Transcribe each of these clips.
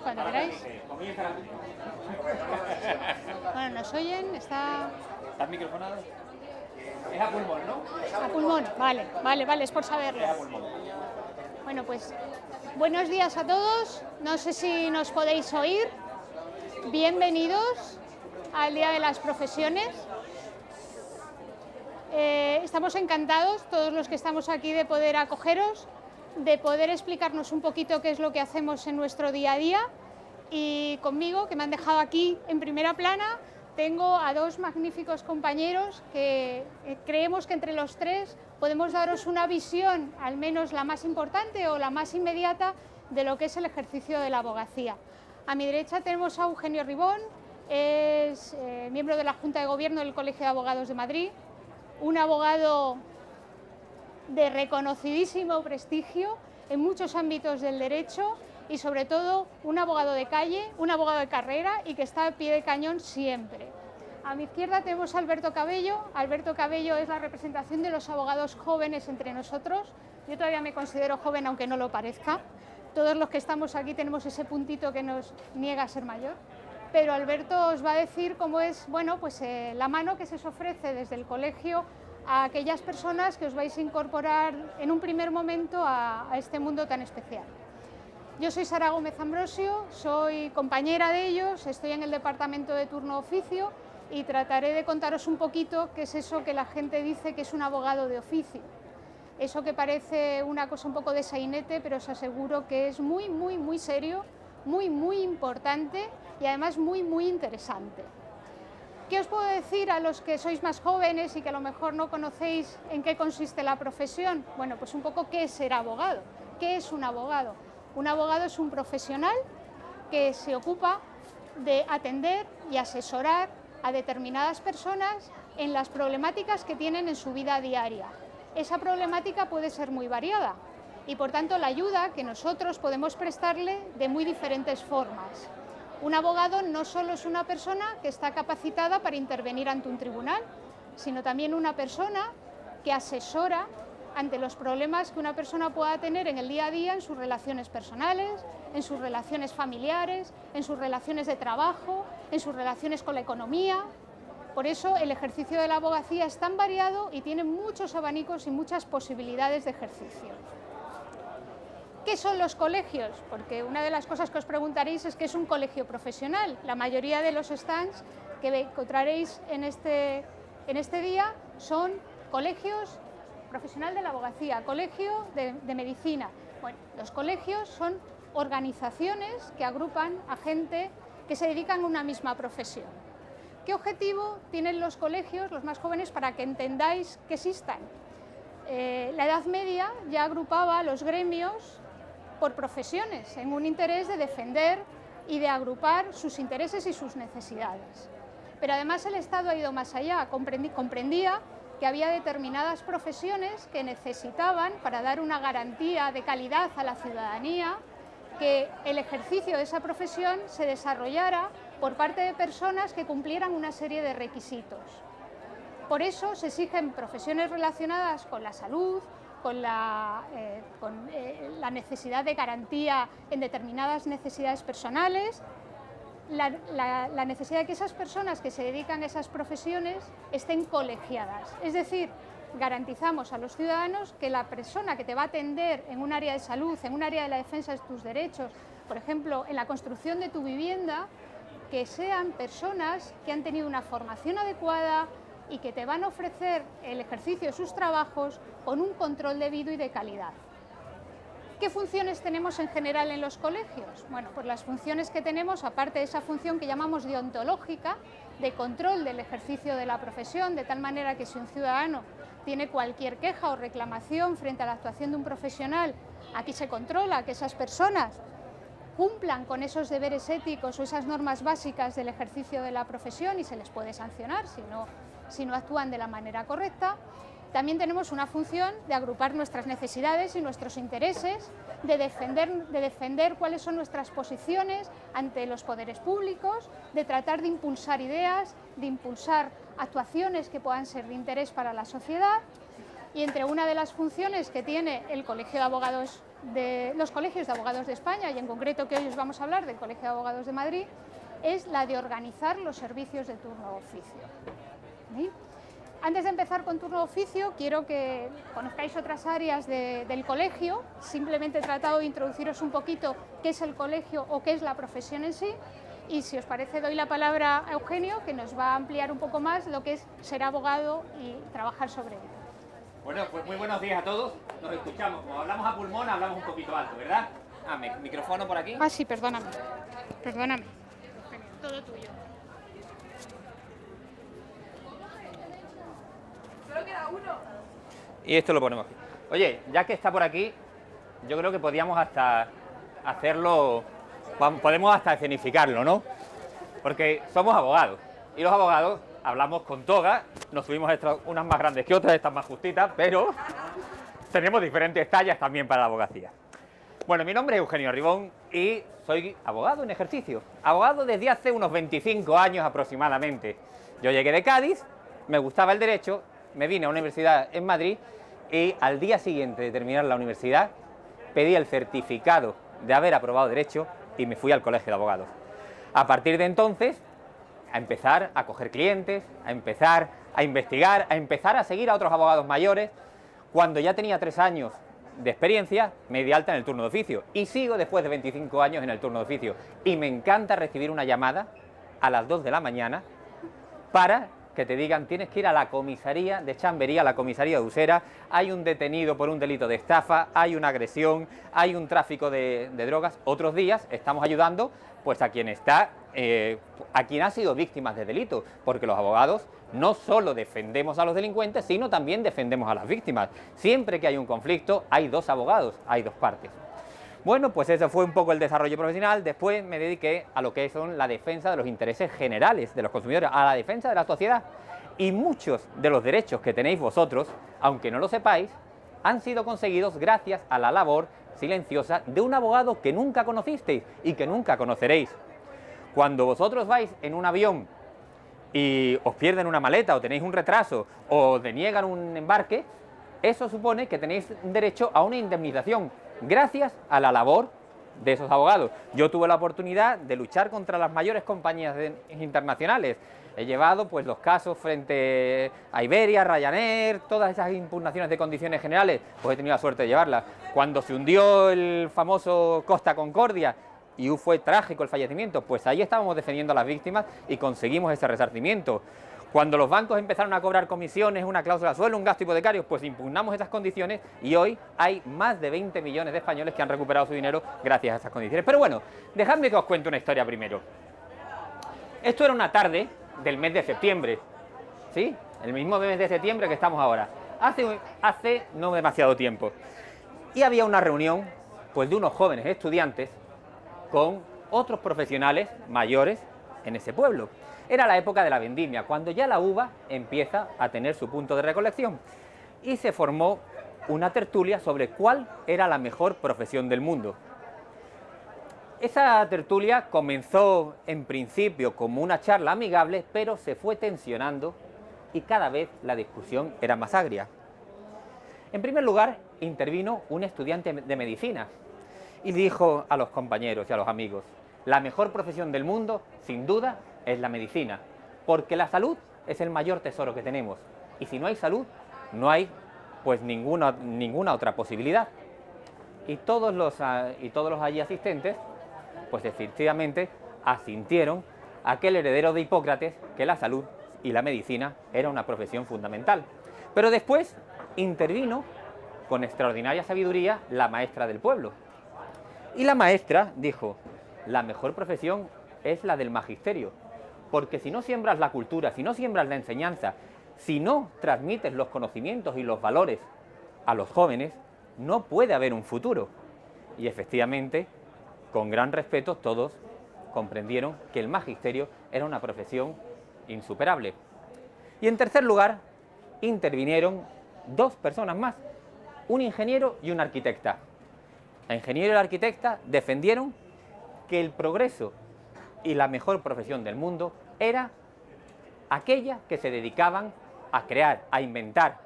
Cuando queráis. Bueno, ¿nos oyen? ¿Estás microfonado? Es a pulmón, ¿no? a pulmón? Vale, es por saberlo. Es a pulmón. Bueno, pues buenos días a todos. No sé si nos podéis oír. Bienvenidos al Día de las Profesiones. Estamos encantados, todos los que estamos aquí, de poder acogeros, de poder explicarnos un poquito qué es lo que hacemos en nuestro día a día. Y conmigo, que me han dejado aquí en primera plana, tengo a dos magníficos compañeros que creemos que entre los tres podemos daros una visión, al menos la más importante o la más inmediata, de lo que es el ejercicio de la abogacía. A mi derecha tenemos a Eugenio Ribón, es miembro de la Junta de Gobierno del Colegio de Abogados de Madrid, un abogado de reconocidísimo prestigio en muchos ámbitos del derecho y sobre todo un abogado de calle, un abogado de carrera y que está a pie de cañón siempre. A mi izquierda tenemos a Alberto Cabello. Alberto Cabello es la representación de los abogados jóvenes entre nosotros. Yo todavía me considero joven aunque no lo parezca. Todos los que estamos aquí tenemos ese puntito que nos niega a ser mayor. Pero Alberto os va a decir cómo es, bueno, pues la mano que se os ofrece desde el colegio a aquellas personas que os vais a incorporar en un primer momento a este mundo tan especial. Yo soy Sara Gómez Ambrosio, soy compañera de ellos, estoy en el departamento de turno oficio y trataré de contaros un poquito qué es eso que la gente dice que es un abogado de oficio. Eso que parece una cosa un poco de sainete, pero os aseguro que es muy serio, muy importante y además muy interesante. ¿Qué os puedo decir a los que sois más jóvenes y que a lo mejor no conocéis en qué consiste la profesión? Bueno, pues un poco qué es ser abogado. ¿Qué es un abogado? Un abogado es un profesional que se ocupa de atender y asesorar a determinadas personas en las problemáticas que tienen en su vida diaria. Esa problemática puede ser muy variada y por tanto la ayuda que nosotros podemos prestarle de muy diferentes formas. Un abogado no solo es una persona que está capacitada para intervenir ante un tribunal, sino también una persona que asesora ante los problemas que una persona pueda tener en el día a día en sus relaciones personales, en sus relaciones familiares, en sus relaciones de trabajo, en sus relaciones con la economía. Por eso el ejercicio de la abogacía es tan variado y tiene muchos abanicos y muchas posibilidades de ejercicio. ¿Qué son los colegios? Porque una de las cosas que os preguntaréis es qué es un colegio profesional. La mayoría de los stands que encontraréis en este día son colegios profesional de la abogacía, colegio de medicina. Bueno, los colegios son organizaciones que agrupan a gente que se dedican a una misma profesión. ¿Qué objetivo tienen los colegios, los más jóvenes, para que entendáis que existan? La Edad Media ya agrupaba los gremios por profesiones, en un interés de defender y de agrupar sus intereses y sus necesidades. Pero además el Estado ha ido más allá, comprendía que había determinadas profesiones que necesitaban, para dar una garantía de calidad a la ciudadanía, que el ejercicio de esa profesión se desarrollara por parte de personas que cumplieran una serie de requisitos. Por eso se exigen profesiones relacionadas con la salud, con la necesidad de garantía en determinadas necesidades personales, la necesidad de que esas personas que se dedican a esas profesiones estén colegiadas. Es decir, garantizamos a los ciudadanos que la persona que te va a atender en un área de salud, en un área de la defensa de tus derechos, por ejemplo, en la construcción de tu vivienda, que sean personas que han tenido una formación adecuada y que te van a ofrecer el ejercicio de sus trabajos con un control debido y de calidad. ¿Qué funciones tenemos en general en los colegios? Bueno, pues las funciones que tenemos, aparte de esa función que llamamos deontológica, de control del ejercicio de la profesión, de tal manera que si un ciudadano tiene cualquier queja o reclamación frente a la actuación de un profesional, aquí se controla que esas personas cumplan con esos deberes éticos o esas normas básicas del ejercicio de la profesión y se les puede sancionar si no actúan de la manera correcta. También tenemos una función de agrupar nuestras necesidades y nuestros intereses, de defender cuáles son nuestras posiciones ante los poderes públicos, de tratar de impulsar ideas, de impulsar actuaciones que puedan ser de interés para la sociedad. Y entre una de las funciones que tiene el Colegio de Abogados de los colegios de abogados de España, y en concreto que hoy os vamos a hablar del Colegio de Abogados de Madrid, es la de organizar los servicios de turno de oficio. ¿Sí? Antes de empezar con turno de oficio, quiero que conozcáis otras áreas del colegio. Simplemente he tratado de introduciros un poquito qué es el colegio o qué es la profesión en sí. Y si os parece, doy la palabra a Eugenio, que nos va a ampliar un poco más lo que es ser abogado y trabajar sobre ello. Bueno, pues muy buenos días a todos. Nos escuchamos. Como hablamos a pulmón, hablamos un poquito alto, ¿verdad? Micrófono por aquí. Ah, sí, perdóname. Perdóname. Eugenio, todo tuyo. Solo queda uno. Y esto lo ponemos aquí. Oye, ya que está por aquí, yo creo que podríamos hasta hacerlo, podemos hasta escenificarlo, ¿no? Porque somos abogados, y los abogados hablamos con toga, nos subimos unas más grandes que otras, estas más justitas, pero tenemos diferentes tallas también para la abogacía. Bueno, mi nombre es Eugenio Ribón y soy abogado en ejercicio. Abogado desde hace unos 25 años aproximadamente. Yo llegué de Cádiz, me gustaba el derecho, me vine a una universidad en Madrid y al día siguiente de terminar la universidad pedí el certificado de haber aprobado derecho y me fui al colegio de abogados. A partir de entonces, a empezar a coger clientes, a empezar a investigar, a empezar a seguir a otros abogados mayores. Cuando ya tenía 3 años de experiencia, me di alta en el turno de oficio y sigo después de 25 años en el turno de oficio. Y me encanta recibir una llamada a las 2 de la mañana para que te digan: tienes que ir a la comisaría de Chamberí, a la comisaría de Usera, hay un detenido por un delito de estafa, hay una agresión, hay un tráfico de drogas. Otros días estamos ayudando pues a quien ha sido víctima de delitos, porque los abogados no solo defendemos a los delincuentes, sino también defendemos a las víctimas. Siempre que hay un conflicto hay 2 abogados, hay 2 partes. Bueno, pues eso fue un poco el desarrollo profesional. Después me dediqué a lo que son la defensa de los intereses generales de los consumidores, a la defensa de la sociedad. Y muchos de los derechos que tenéis vosotros, aunque no lo sepáis, han sido conseguidos gracias a la labor silenciosa de un abogado que nunca conocisteis y que nunca conoceréis. Cuando vosotros vais en un avión y os pierden una maleta o tenéis un retraso o deniegan un embarque, eso supone que tenéis derecho a una indemnización gracias a la labor de esos abogados. Yo tuve la oportunidad de luchar contra las mayores compañías internacionales. He llevado pues los casos frente a Iberia, Ryanair, todas esas impugnaciones de condiciones generales, pues he tenido la suerte de llevarlas. Cuando se hundió el famoso Costa Concordia y fue trágico el fallecimiento, pues ahí estábamos defendiendo a las víctimas y conseguimos ese resarcimiento. Cuando los bancos empezaron a cobrar comisiones, una cláusula suelo, un gasto hipotecario, pues impugnamos esas condiciones y hoy hay más de 20 millones de españoles que han recuperado su dinero gracias a esas condiciones. Pero bueno, dejadme que os cuente una historia primero. Esto era una tarde del mes de septiembre, ¿sí? El mismo mes de septiembre que estamos ahora. Hace no demasiado tiempo. Y había una reunión, pues, de unos jóvenes estudiantes con otros profesionales mayores en ese pueblo. Era la época de la vendimia, cuando ya la uva empieza a tener su punto de recolección. Y se formó una tertulia sobre cuál era la mejor profesión del mundo. Esa tertulia comenzó en principio como una charla amigable, pero se fue tensionando y cada vez la discusión era más agria. En primer lugar, intervino un estudiante de medicina y dijo a los compañeros y a los amigos: la mejor profesión del mundo, sin duda, es la medicina, porque la salud es el mayor tesoro que tenemos, y si no hay salud, no hay pues ninguna otra posibilidad. Y todos los allí asistentes, pues efectivamente asintieron a aquel heredero de Hipócrates, que la salud y la medicina era una profesión fundamental. Pero después intervino con extraordinaria sabiduría la maestra del pueblo. Y la maestra dijo: la mejor profesión es la del magisterio, porque si no siembras la cultura, si no siembras la enseñanza, si no transmites los conocimientos y los valores a los jóvenes, no puede haber un futuro. Y efectivamente, con gran respeto, todos comprendieron que el magisterio era una profesión insuperable. Y en tercer lugar, intervinieron 2 personas más, un ingeniero y una arquitecta. El ingeniero y la arquitecta defendieron que el progreso y la mejor profesión del mundo era aquella que se dedicaban a crear, a inventar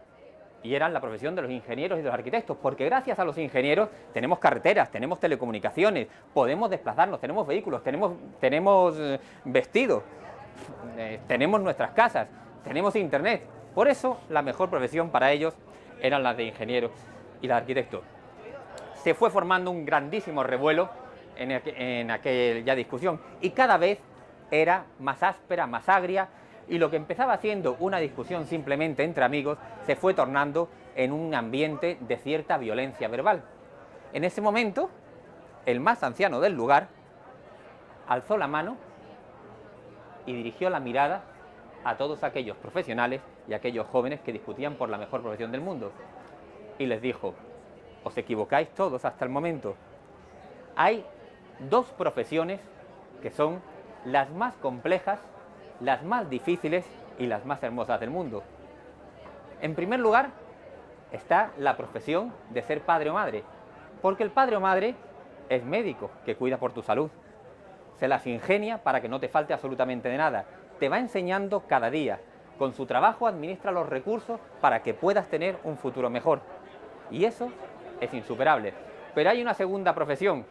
y eran la profesión de los ingenieros y de los arquitectos, porque gracias a los ingenieros tenemos carreteras, tenemos telecomunicaciones, podemos desplazarnos, tenemos vehículos, tenemos vestidos, tenemos nuestras casas, tenemos internet. Por eso la mejor profesión para ellos eran las de ingenieros y las de arquitectos. Se fue formando un grandísimo revuelo en aquella discusión y cada vez era más áspera, más agria, y lo que empezaba siendo una discusión simplemente entre amigos se fue tornando en un ambiente de cierta violencia verbal. En ese momento, el más anciano del lugar alzó la mano y dirigió la mirada a todos aquellos profesionales y aquellos jóvenes que discutían por la mejor profesión del mundo. Y les dijo: os equivocáis todos hasta el momento. Hay dos profesiones que son las más complejas, las más difíciles y las más hermosas del mundo. En primer lugar, está la profesión de ser padre o madre, porque el padre o madre es médico que cuida por tu salud, se las ingenia para que no te falte absolutamente de nada, te va enseñando cada día, con su trabajo administra los recursos para que puedas tener un futuro mejor, y eso es insuperable. Pero hay una segunda profesión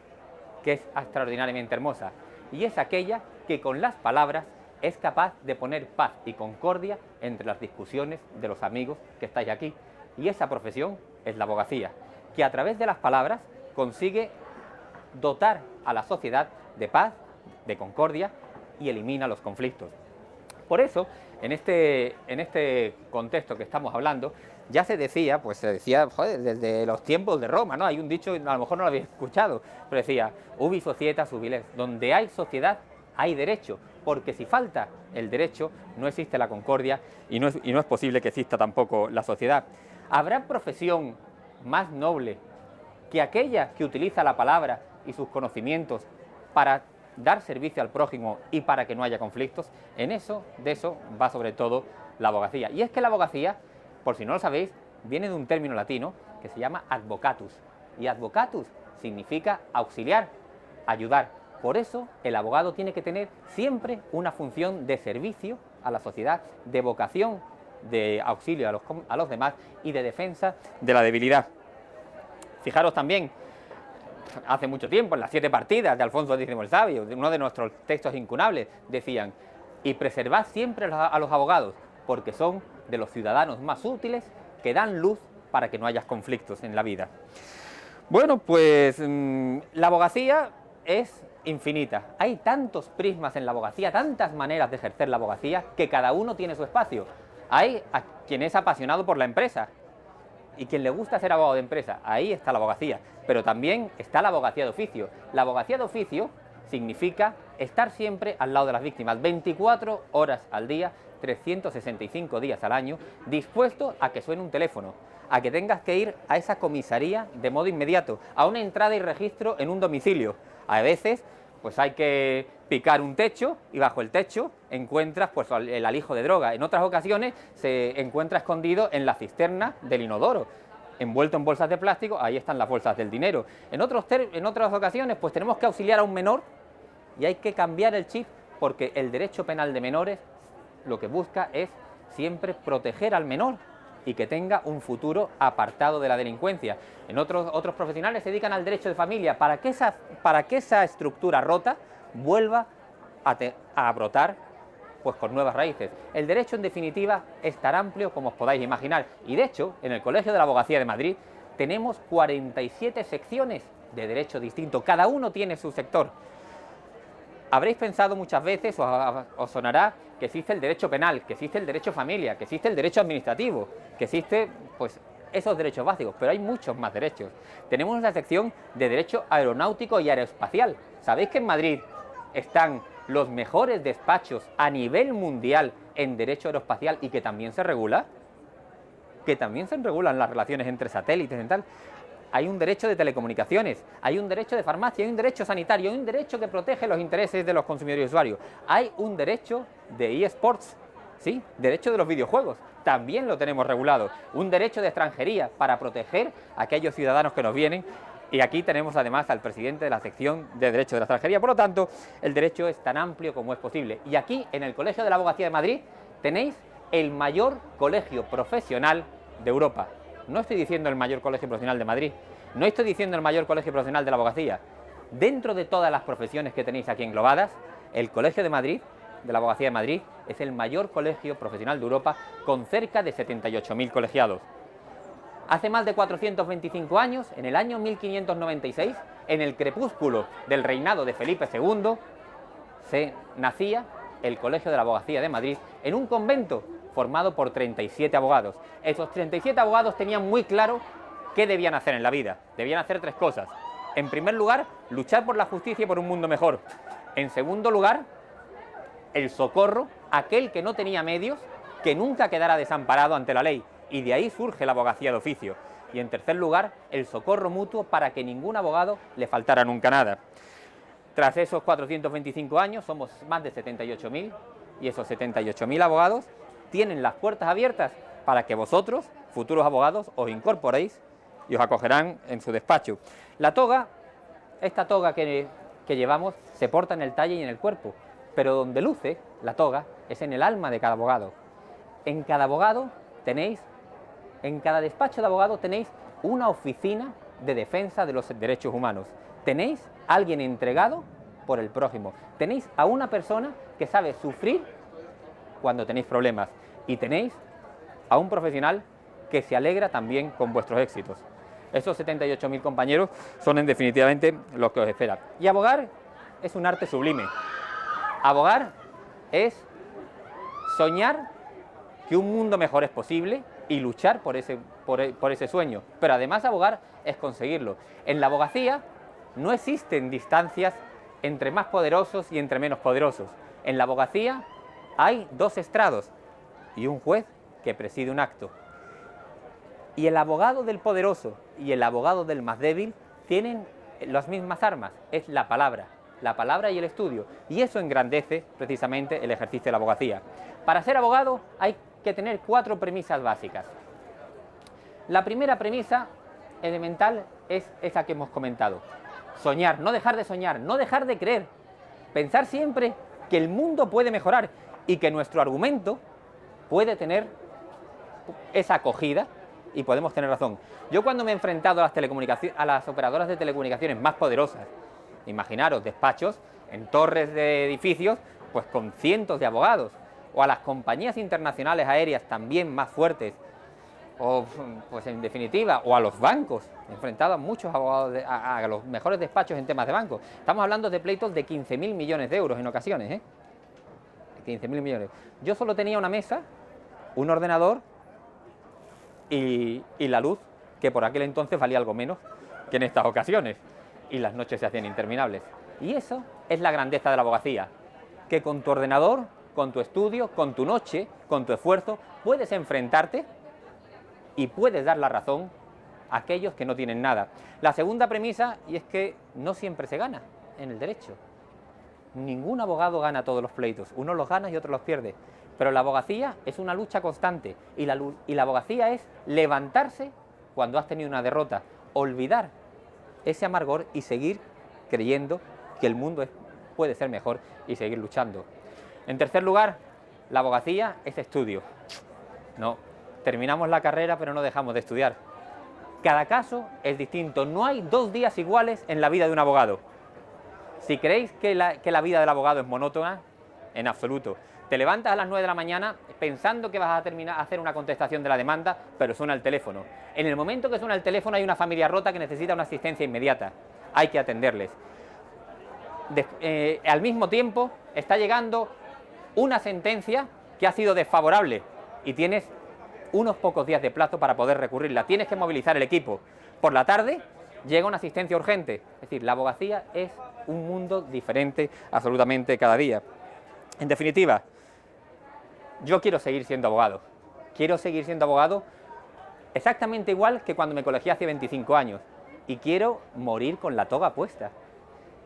que es extraordinariamente hermosa, y es aquella que con las palabras es capaz de poner paz y concordia entre las discusiones de los amigos que estáis aquí. Y esa profesión es la abogacía, que a través de las palabras consigue dotar a la sociedad de paz, de concordia y elimina los conflictos. Por eso, en este contexto que estamos hablando, ya se decía, joder, desde los tiempos de Roma, ¿no? Hay un dicho, a lo mejor no lo habéis escuchado, pero decía: ubi societas ubi lex, donde hay sociedad hay derecho, porque si falta el derecho no existe la concordia y no es posible que exista tampoco la sociedad. ¿Habrá profesión más noble que aquella que utiliza la palabra y sus conocimientos para dar servicio al prójimo y para que no haya conflictos? De eso va sobre todo la abogacía. Y es que la abogacía, por si no lo sabéis, viene de un término latino que se llama advocatus, y advocatus significa auxiliar, ayudar. Por eso el abogado tiene que tener siempre una función de servicio a la sociedad, de vocación de auxilio a los demás y de defensa de la debilidad. Fijaros también, hace mucho tiempo, en las 7 partidas de Alfonso X el Sabio, uno de nuestros textos incunables, decían: y preservad siempre a los abogados, porque son de los ciudadanos más útiles que dan luz para que no haya conflictos en la vida. Bueno, pues la abogacía es infinita. Hay tantos prismas en la abogacía, tantas maneras de ejercer la abogacía, que cada uno tiene su espacio. Hay a quien es apasionado por la empresa y quien le gusta ser abogado de empresa, ahí está la abogacía. Pero también está la abogacía de oficio. La abogacía de oficio significa estar siempre al lado de las víctimas, 24 horas al día, 365 días al año, dispuesto a que suene un teléfono, a que tengas que ir a esa comisaría de modo inmediato, a una entrada y registro en un domicilio. A veces pues hay que picar un techo y bajo el techo encuentras pues el alijo de droga. En otras ocasiones se encuentra escondido en la cisterna del inodoro, envuelto en bolsas de plástico, ahí están las bolsas del dinero. En otras ocasiones pues tenemos que auxiliar a un menor y hay que cambiar el chip, porque el derecho penal de menores lo que busca es siempre proteger al menor y que tenga un futuro apartado de la delincuencia. En otros profesionales se dedican al derecho de familia para que esa estructura rota vuelva a brotar pues con nuevas raíces. El derecho, en definitiva, es tan amplio como os podáis imaginar, y de hecho en el Colegio de la Abogacía de Madrid tenemos 47 secciones de derecho distinto, cada uno tiene su sector. Habréis pensado muchas veces, os sonará, que existe el derecho penal, que existe el derecho familia, que existe el derecho administrativo, que existe pues esos derechos básicos, pero hay muchos más derechos. Tenemos una sección de derecho aeronáutico y aeroespacial. ¿Sabéis que en Madrid están los mejores despachos a nivel mundial en derecho aeroespacial y que también se regula? Que también se regulan las relaciones entre satélites y tal. Hay un derecho de telecomunicaciones, hay un derecho de farmacia, hay un derecho sanitario, hay un derecho que protege los intereses de los consumidores y usuarios. Hay un derecho de eSports, ¿sí? Derecho de los videojuegos, también lo tenemos regulado. Un derecho de extranjería para proteger a aquellos ciudadanos que nos vienen. Y aquí tenemos además al presidente de la sección de Derecho de la Extranjería. Por lo tanto, el derecho es tan amplio como es posible. Y aquí, en el Colegio de la Abogacía de Madrid, tenéis el mayor colegio profesional de Europa. no estoy diciendo el mayor colegio profesional de Madrid, no estoy diciendo el mayor colegio profesional de la abogacía. Dentro de todas las profesiones que tenéis aquí englobadas, el Colegio de Madrid, de la Abogacía de Madrid, es el mayor colegio profesional de Europa con cerca de 78.000 colegiados. Hace más de 425 años, en el año 1596, en el crepúsculo del reinado de Felipe II, se nacía el Colegio de la Abogacía de Madrid en un convento formado por 37 abogados. Esos 37 abogados tenían muy claro qué debían hacer en la vida. Debían hacer 3 cosas. En primer lugar, luchar por la justicia y por un mundo mejor. En segundo lugar, el socorro a aquel que no tenía medios, que nunca quedara desamparado ante la ley. Y de ahí surge la abogacía de oficio. Y en tercer lugar, el socorro mutuo para que ningún abogado le faltara nunca nada. Tras esos 425 años, somos más de 78.000, y esos 78.000 abogados tienen las puertas abiertas para que vosotros, futuros abogados, os incorporéis y os acogerán en su despacho. La toga, esta toga que llevamos, se porta en el talle y en el cuerpo, pero donde luce la toga es en el alma de cada abogado. En cada abogado tenéis, en cada despacho de abogado tenéis una oficina de defensa de los derechos humanos. Tenéis a alguien entregado por el prójimo. Tenéis a una persona que sabe sufrir cuando tenéis problemas. Y tenéis a un profesional que se alegra también con vuestros éxitos. Esos 78.000 compañeros son en definitivamente los que os esperan. Y abogar es un arte sublime. Abogar es soñar que un mundo mejor es posible y luchar por ese sueño. Pero además abogar es conseguirlo. En la abogacía no existen distancias entre más poderosos y entre menos poderosos. En la abogacía hay 2 estrados y un juez que preside un acto. Y el abogado del poderoso y el abogado del más débil tienen las mismas armas, es la palabra y el estudio. Y eso engrandece precisamente el ejercicio de la abogacía. Para ser abogado hay que tener 4 premisas básicas. La primera premisa elemental es esa que hemos comentado. Soñar, no dejar de soñar, no dejar de creer. Pensar siempre que el mundo puede mejorar y que nuestro argumento puede tener esa acogida y podemos tener razón. Yo cuando me he enfrentado a las operadoras de telecomunicaciones más poderosas, imaginaros despachos en torres de edificios, pues con cientos de abogados, o a las compañías internacionales aéreas también más fuertes, o pues en definitiva, o a los bancos, he enfrentado a muchos abogados, a los mejores despachos en temas de bancos. Estamos hablando de pleitos de 15.000 millones de euros en ocasiones, ¿eh? 15.000 millones. Yo solo tenía una mesa, un ordenador y la luz, que por aquel entonces valía algo menos que en estas ocasiones, y las noches se hacían interminables. Y eso es la grandeza de la abogacía, que con tu ordenador, con tu estudio, con tu noche, con tu esfuerzo, puedes enfrentarte y puedes dar la razón a aquellos que no tienen nada. La segunda premisa, y es que no siempre se gana en el derecho. Ningún abogado gana todos los pleitos, unos los gana y otros los pierde. Pero la abogacía es una lucha constante y la abogacía es levantarse cuando has tenido una derrota, olvidar ese amargor y seguir creyendo que el mundo puede ser mejor y seguir luchando. En tercer lugar, la abogacía es estudio. No, terminamos la carrera pero no dejamos de estudiar. Cada caso es distinto, no hay 2 días iguales en la vida de un abogado. Si creéis que la vida del abogado es monótona, en absoluto. Te levantas a las 9 de la mañana pensando que vas a terminar a hacer una contestación de la demanda, pero suena el teléfono. En el momento que suena el teléfono hay una familia rota que necesita una asistencia inmediata. Hay que atenderles. Al mismo tiempo está llegando una sentencia que ha sido desfavorable y tienes unos pocos días de plazo para poder recurrirla. Tienes que movilizar el equipo. Por la tarde llega una asistencia urgente. Es decir, la abogacía es un mundo diferente absolutamente cada día. En definitiva, yo quiero seguir siendo abogado. Quiero seguir siendo abogado exactamente igual que cuando me colegié hace 25 años. Y quiero morir con la toga puesta.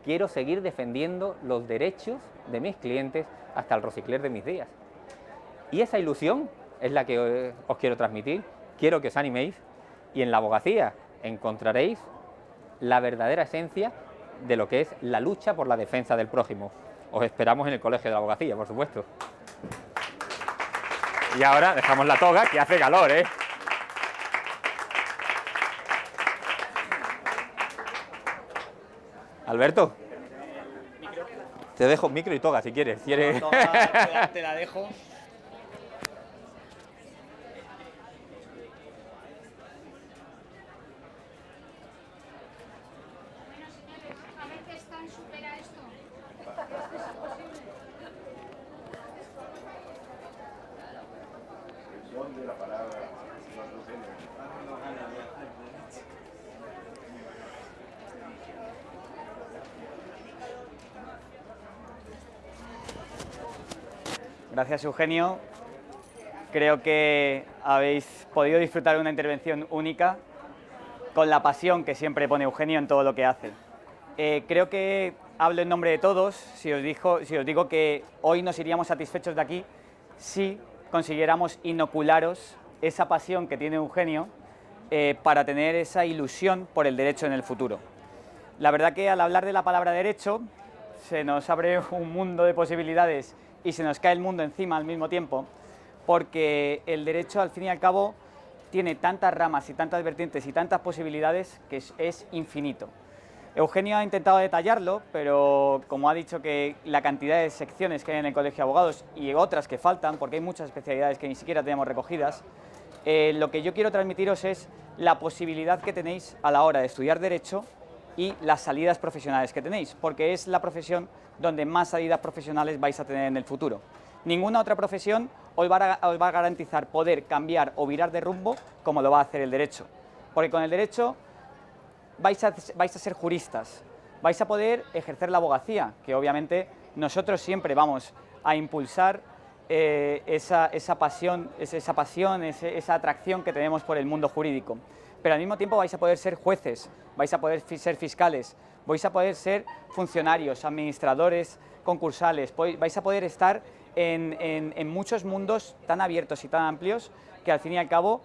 Quiero seguir defendiendo los derechos de mis clientes hasta el rosicler de mis días. Y esa ilusión es la que os quiero transmitir. Quiero que os animéis y en la abogacía encontraréis la verdadera esencia de lo que es la lucha por la defensa del prójimo. Os esperamos en el Colegio de la Abogacía, por supuesto. Y ahora dejamos la toga, que hace calor, ¿eh? Alberto, te dejo micro y toga si quieres. Te la dejo. A ver qué tan supera esto. Gracias, Eugenio. Creo que habéis podido disfrutar de una intervención única con la pasión que siempre pone Eugenio en todo lo que hace. Creo que hablo en nombre de todos si os digo que hoy nos iríamos satisfechos de aquí si consiguiéramos inocularos esa pasión que tiene Eugenio para tener esa ilusión por el derecho en el futuro. La verdad que al hablar de la palabra derecho se nos abre un mundo de posibilidades y se nos cae el mundo encima al mismo tiempo, porque el derecho al fin y al cabo tiene tantas ramas y tantas vertientes y tantas posibilidades que es infinito. Eugenio ha intentado detallarlo, pero como ha dicho que la cantidad de secciones que hay en el Colegio de Abogados y otras que faltan, porque hay muchas especialidades que ni siquiera tenemos recogidas, lo que yo quiero transmitiros es la posibilidad que tenéis a la hora de estudiar Derecho y las salidas profesionales que tenéis, porque es la profesión donde más salidas profesionales vais a tener en el futuro. Ninguna otra profesión os va a garantizar poder cambiar o virar de rumbo como lo va a hacer el Derecho, porque con el Derecho vais a ser juristas, vais a poder ejercer la abogacía, que obviamente nosotros siempre vamos a impulsar esa pasión, esa atracción que tenemos por el mundo jurídico. Pero al mismo tiempo vais a poder ser jueces, vais a poder ser fiscales, vais a poder ser funcionarios, administradores, concursales, vais a poder estar en muchos mundos tan abiertos y tan amplios que al fin y al cabo,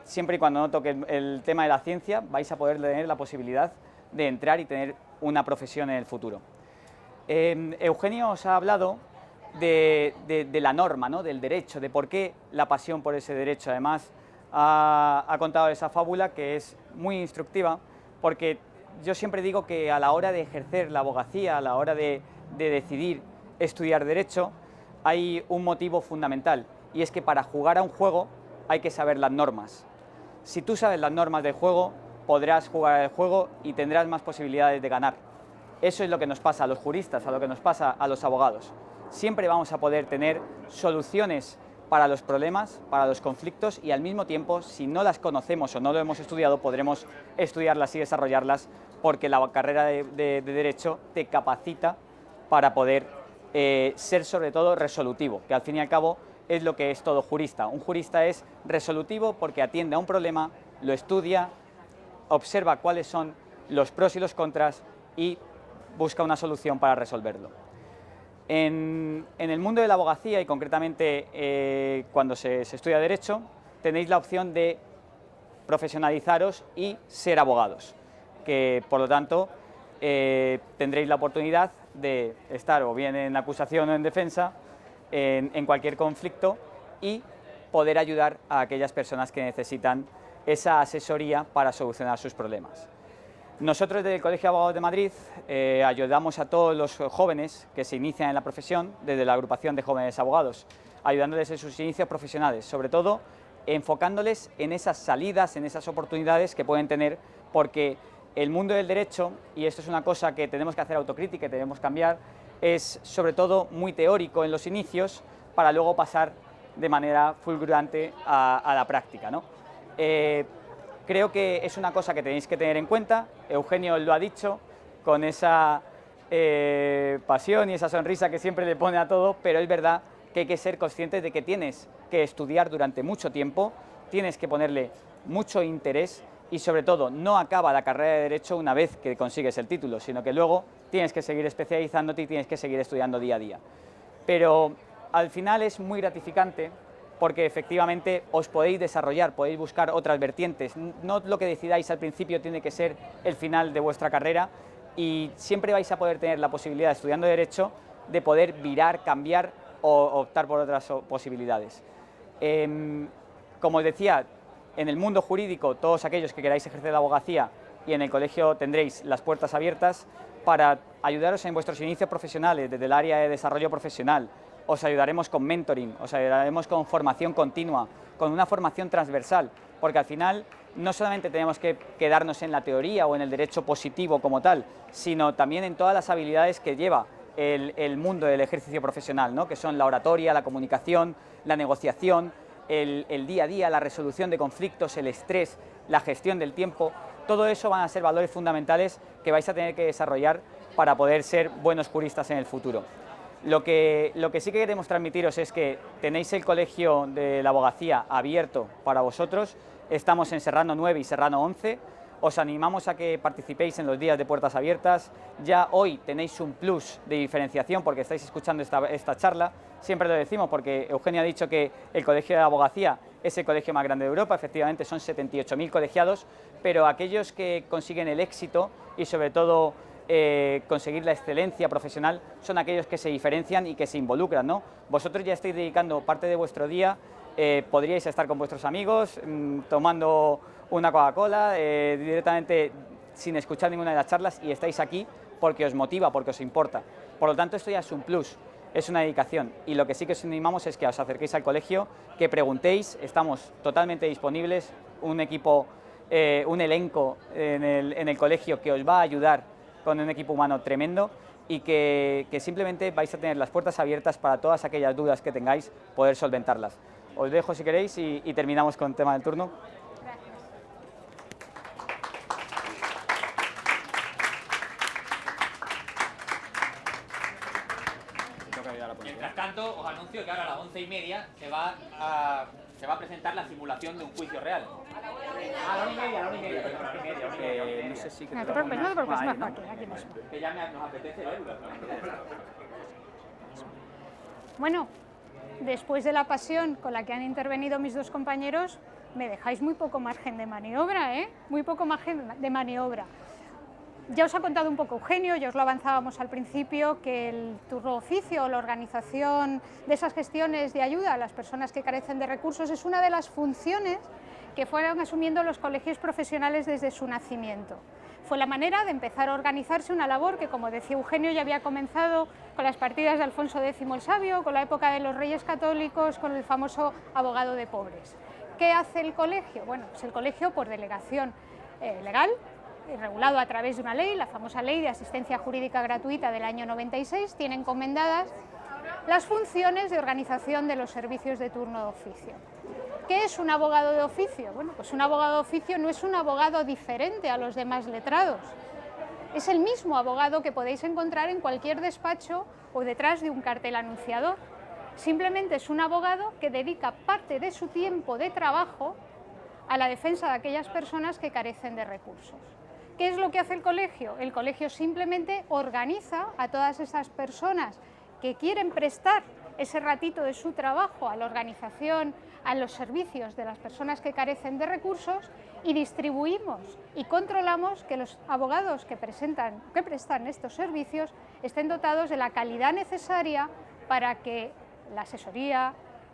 siempre y cuando no toque el tema de la ciencia, vais a poder tener la posibilidad de entrar y tener una profesión en el futuro. Eugenio os ha hablado de la norma, ¿no? Del derecho, de por qué la pasión por ese derecho. Además, ha contado esa fábula que es muy instructiva, porque yo siempre digo que a la hora de ejercer la abogacía, a la hora de decidir estudiar Derecho, hay un motivo fundamental, y es que para jugar a un juego hay que saber las normas. Si tú sabes las normas del juego, podrás jugar al juego y tendrás más posibilidades de ganar. Eso es lo que nos pasa a los juristas, a lo que nos pasa a los abogados. Siempre vamos a poder tener soluciones para los problemas, para los conflictos, y al mismo tiempo, si no las conocemos o no lo hemos estudiado, podremos estudiarlas y desarrollarlas, porque la carrera de Derecho te capacita para poder ser sobre todo resolutivo, que al fin y al cabo es lo que es todo jurista. Un jurista es resolutivo porque atiende a un problema, lo estudia, observa cuáles son los pros y los contras y busca una solución para resolverlo. En el mundo de la abogacía, y concretamente cuando se estudia Derecho, tenéis la opción de profesionalizaros y ser abogados, que por lo tanto tendréis la oportunidad de estar o bien en acusación o en defensa, en cualquier conflicto, y poder ayudar a aquellas personas que necesitan esa asesoría para solucionar sus problemas. Nosotros desde el Colegio de Abogados de Madrid ayudamos a todos los jóvenes que se inician en la profesión desde la agrupación de jóvenes abogados, ayudándoles en sus inicios profesionales, sobre todo enfocándoles en esas salidas, en esas oportunidades que pueden tener, porque el mundo del derecho, y esto es una cosa que tenemos que hacer autocrítica y tenemos que cambiar, es sobre todo muy teórico en los inicios para luego pasar de manera fulgurante a la práctica, ¿no? Creo que es una cosa que tenéis que tener en cuenta. Eugenio lo ha dicho con esa pasión y esa sonrisa que siempre le pone a todo, pero es verdad que hay que ser conscientes de que tienes que estudiar durante mucho tiempo, tienes que ponerle mucho interés y sobre todo no acaba la carrera de Derecho una vez que consigues el título, sino que luego tienes que seguir especializándote y tienes que seguir estudiando día a día. Pero al final es muy gratificante porque efectivamente os podéis desarrollar, podéis buscar otras vertientes. No lo que decidáis al principio tiene que ser el final de vuestra carrera, y siempre vais a poder tener la posibilidad, estudiando Derecho, de poder virar, cambiar o optar por otras posibilidades. Como os decía, en el mundo jurídico, todos aquellos que queráis ejercer la abogacía, y en el colegio tendréis las puertas abiertas, para ayudaros en vuestros inicios profesionales desde el área de desarrollo profesional. Os ayudaremos con mentoring, os ayudaremos con formación continua, con una formación transversal, porque al final no solamente tenemos que quedarnos en la teoría o en el derecho positivo como tal, sino también en todas las habilidades que lleva el mundo del ejercicio profesional, ¿no? Que son la oratoria, la comunicación, la negociación, el día a día, la resolución de conflictos, el estrés, la gestión del tiempo. Todo eso van a ser valores fundamentales que vais a tener que desarrollar para poder ser buenos juristas en el futuro. Lo que sí que queremos transmitiros es que tenéis el Colegio de la Abogacía abierto para vosotros. Estamos en Serrano 9 y Serrano 11. Os animamos a que participéis en los días de puertas abiertas. Ya hoy tenéis un plus de diferenciación porque estáis escuchando esta charla. Siempre lo decimos porque Eugenio ha dicho que el Colegio de la Abogacía es el colegio más grande de Europa. Efectivamente son 78.000 colegiados, pero aquellos que consiguen el éxito y sobre todo conseguir la excelencia profesional son aquellos que se diferencian y que se involucran, ¿no? Vosotros ya estáis dedicando parte de vuestro día, podríais estar con vuestros amigos tomando una Coca-Cola directamente sin escuchar ninguna de las charlas y estáis aquí porque os motiva, porque os importa. Por lo tanto, esto ya es un plus, es una dedicación y lo que sí que os animamos es que os acerquéis al colegio, que preguntéis, estamos totalmente disponibles, un equipo, un elenco en el colegio que os va a ayudar con un equipo humano tremendo y que simplemente vais a tener las puertas abiertas para todas aquellas dudas que tengáis, poder solventarlas. Os dejo si queréis y terminamos con el tema del turno. Mientras tanto, os anuncio que ahora a las 11:30 se va a presentar la simulación de un juicio real. A la 1:30, perdón, a la 1:30. No sé si... No te preocupes, mejor aquí mismo. Que ya nos apetece verlo. Bueno, después de la pasión con la que han intervenido mis dos compañeros, me dejáis muy poco margen de maniobra, ¿eh? Muy poco margen de maniobra. Ya os ha contado un poco Eugenio, ya os lo avanzábamos al principio, que el turno de oficio, la organización de esas gestiones de ayuda a las personas que carecen de recursos es una de las funciones que fueron asumiendo los colegios profesionales desde su nacimiento. Fue la manera de empezar a organizarse una labor que, como decía Eugenio, ya había comenzado con las partidas de Alfonso X el Sabio, con la época de los Reyes Católicos, con el famoso abogado de pobres. ¿Qué hace el colegio? Bueno, pues el colegio, por delegación legal, regulado a través de una ley, la famosa Ley de Asistencia Jurídica Gratuita del año 96, tiene encomendadas las funciones de organización de los servicios de turno de oficio. ¿Qué es un abogado de oficio? Bueno, pues un abogado de oficio no es un abogado diferente a los demás letrados. Es el mismo abogado que podéis encontrar en cualquier despacho o detrás de un cartel anunciador. Simplemente es un abogado que dedica parte de su tiempo de trabajo a la defensa de aquellas personas que carecen de recursos. ¿Qué es lo que hace el colegio? El colegio simplemente organiza a todas esas personas que quieren prestar ese ratito de su trabajo a la organización, a los servicios de las personas que carecen de recursos y distribuimos y controlamos que los abogados que prestan estos servicios estén dotados de la calidad necesaria para que la asesoría,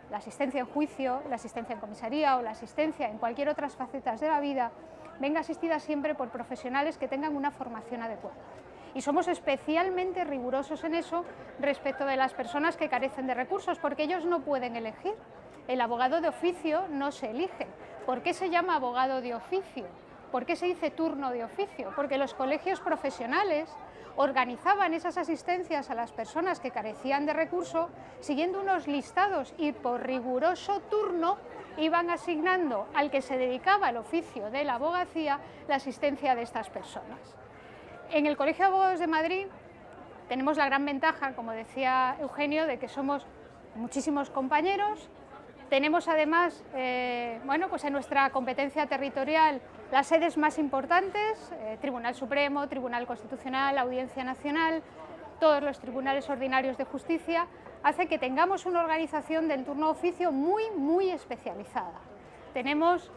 la asistencia en juicio, la asistencia en comisaría o la asistencia en cualquier otras facetas de la vida venga asistida siempre por profesionales que tengan una formación adecuada. Y somos especialmente rigurosos en eso respecto de las personas que carecen de recursos, porque ellos no pueden elegir. El abogado de oficio no se elige. ¿Por qué se llama abogado de oficio? ¿Por qué se dice turno de oficio? Porque los colegios profesionales organizaban esas asistencias a las personas que carecían de recursos siguiendo unos listados y por riguroso turno iban asignando al que se dedicaba al oficio de la abogacía la asistencia de estas personas. En el Colegio de Abogados de Madrid tenemos la gran ventaja, como decía Eugenio, de que somos muchísimos compañeros. Tenemos además, pues en nuestra competencia territorial las sedes más importantes, Tribunal Supremo, Tribunal Constitucional, Audiencia Nacional, todos los tribunales ordinarios de justicia, hace que tengamos una organización del turno de oficio muy especializada. Tenemos